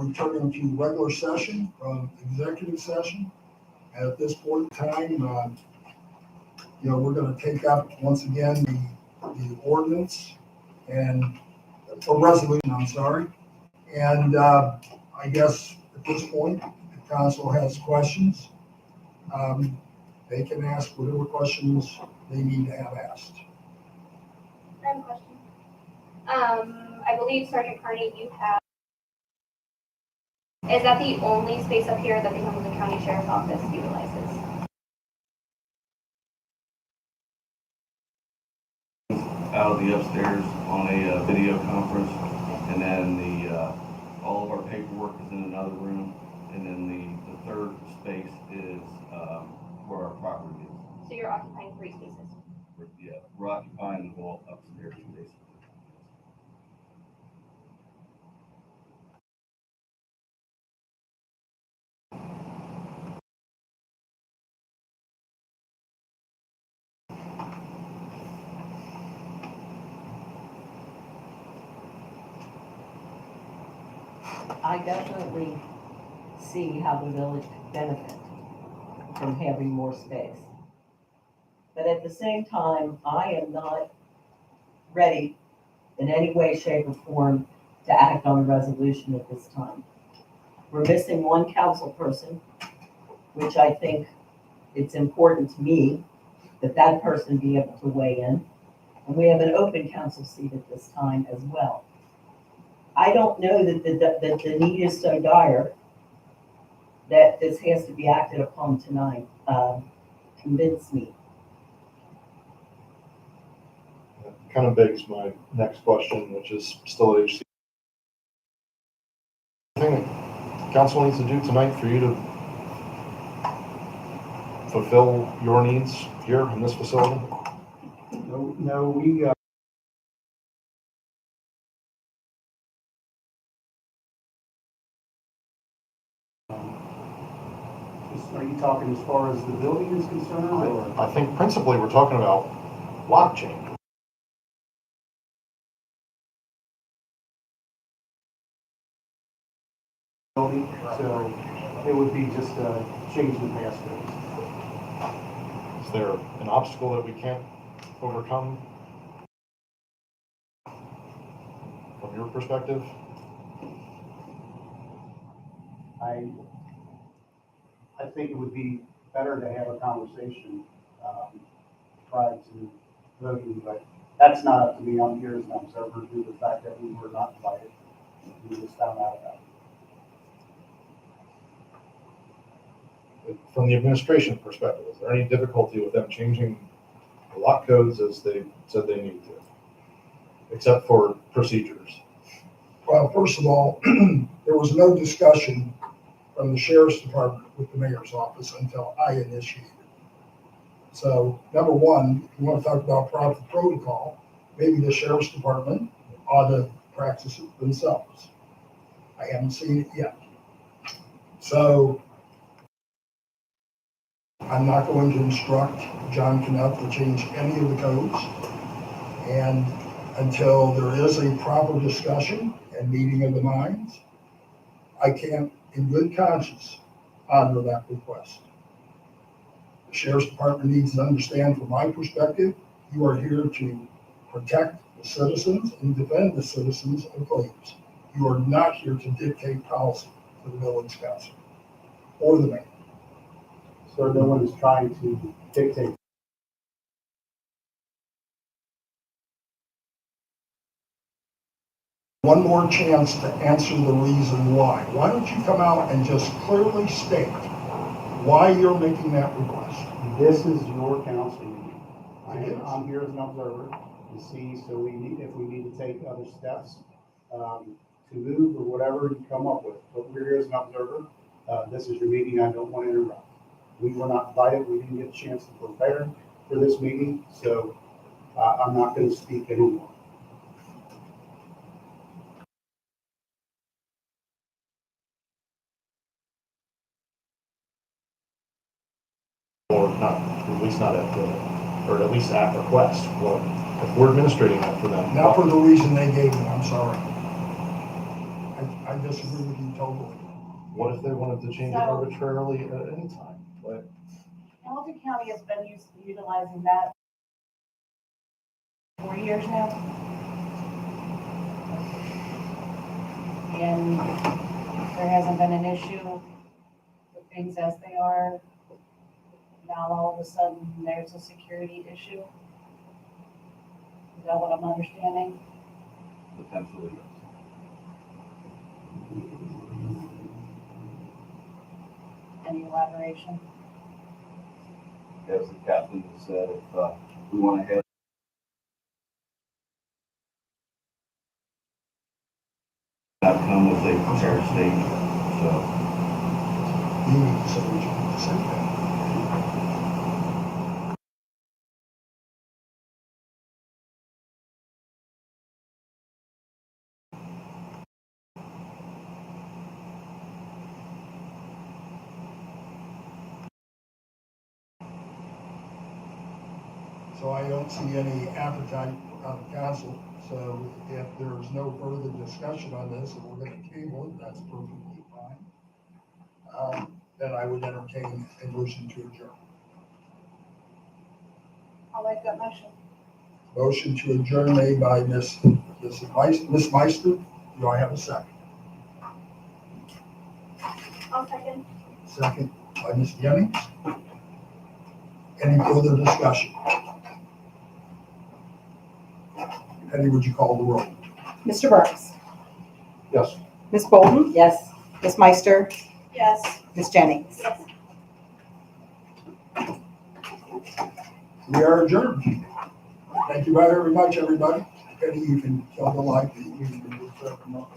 returning to regular session from executive session. At this point in time, we're going to take up once again the ordinance and or resolution. I'm sorry, and I guess at this point, if council has questions, they can ask whatever questions they need to have asked. I have a question. I believe Sergeant Carney, you have. Is that the only space up here that the Hamilton County Sheriff's Office utilizes? Out of the upstairs on a video conference, and then all of our paperwork is in another room, and then the third space is where our property is. So you're occupying 3 spaces? Yeah, we're occupying the whole upstairs basically. I definitely see how the village could benefit from having more space. But at the same time, I am not ready in any way, shape, or form to act on a resolution at this time. We're missing one council person, which I think it's important to me that that person be able to weigh in. And we have an open council seat at this time as well. I don't know that the need is so dire that this has to be acted upon tonight. Convince me. That kind of begs my next question, which is still at HC. Anything that council needs to do tonight for you to fulfill your needs here in this facility? No, we are you talking as far as the building is concerned, or? I think principally we're talking about blockchain. So it would be just a change in passcodes. Is there an obstacle that we can't overcome from your perspective? I think it would be better to have a conversation prior to voting, but that's not up to me. I'm here as an observer due to the fact that we were not invited. We just found out about it. From the administration perspective, is there any difficulty with them changing the lock codes as they said they need to, except for procedures? Well, first of all, there was no discussion from the sheriff's department with the mayor's office until I initiated. So, number one, if you want to talk about proper protocol, maybe the sheriff's department ought to practice it themselves. I haven't seen it yet. So, I'm not going to instruct John Knupp to change any of the codes. And until there is a proper discussion and meeting of the minds, I can't, in good conscience, honor that request. The sheriff's department needs to understand, from my perspective, you are here to protect the citizens and defend the citizens of Cleves. You are not here to dictate policy to the village council or the mayor. So no one is trying to dictate. One more chance to answer the reason why. Why don't you come out and just clearly state why you're making that request? This is your council meeting. I'm here as an observer to see, so if we need to take other steps to move or whatever you come up with. But we're here as an observer. This is your meeting. I don't want to interrupt. We were not invited. We didn't get a chance to prepare for this meeting, so I'm not going to speak anymore. Or not, at least not at the, or at least at request. Well, if we're administrating that for them. Not for the reason they gave me, I'm sorry. I I disagree with you totally. What if they wanted to change it So- arbitrarily at any time? Like, Hamilton County has been utilizing that for years now. And there hasn't been an issue with things as they are. Now all of a sudden, there's a security issue. Is that what I'm understanding? Potentially, yes. Any elaboration? As the captain has said, if we want to have not come with a prepared statement, so You need to say what you need to say then. So I don't see any appetite on the council. So if there's no further discussion on this, and we're going to table it, that's perfectly fine. Then I would entertain a motion to adjourn. I'll make that motion. Motion to adjourn made by Ms. Meister. Do I have a second? I'll second. Second by Ms. Jennings. Any further discussion? Penny, would you call the roll? Mr. Burks, yes. Ms. Bolton, Yes. Ms. Meister, Yes. Ms. Jennings. Yes. We are adjourned. Thank you very much, everybody. Penny, you can kill the light. You can move that from up.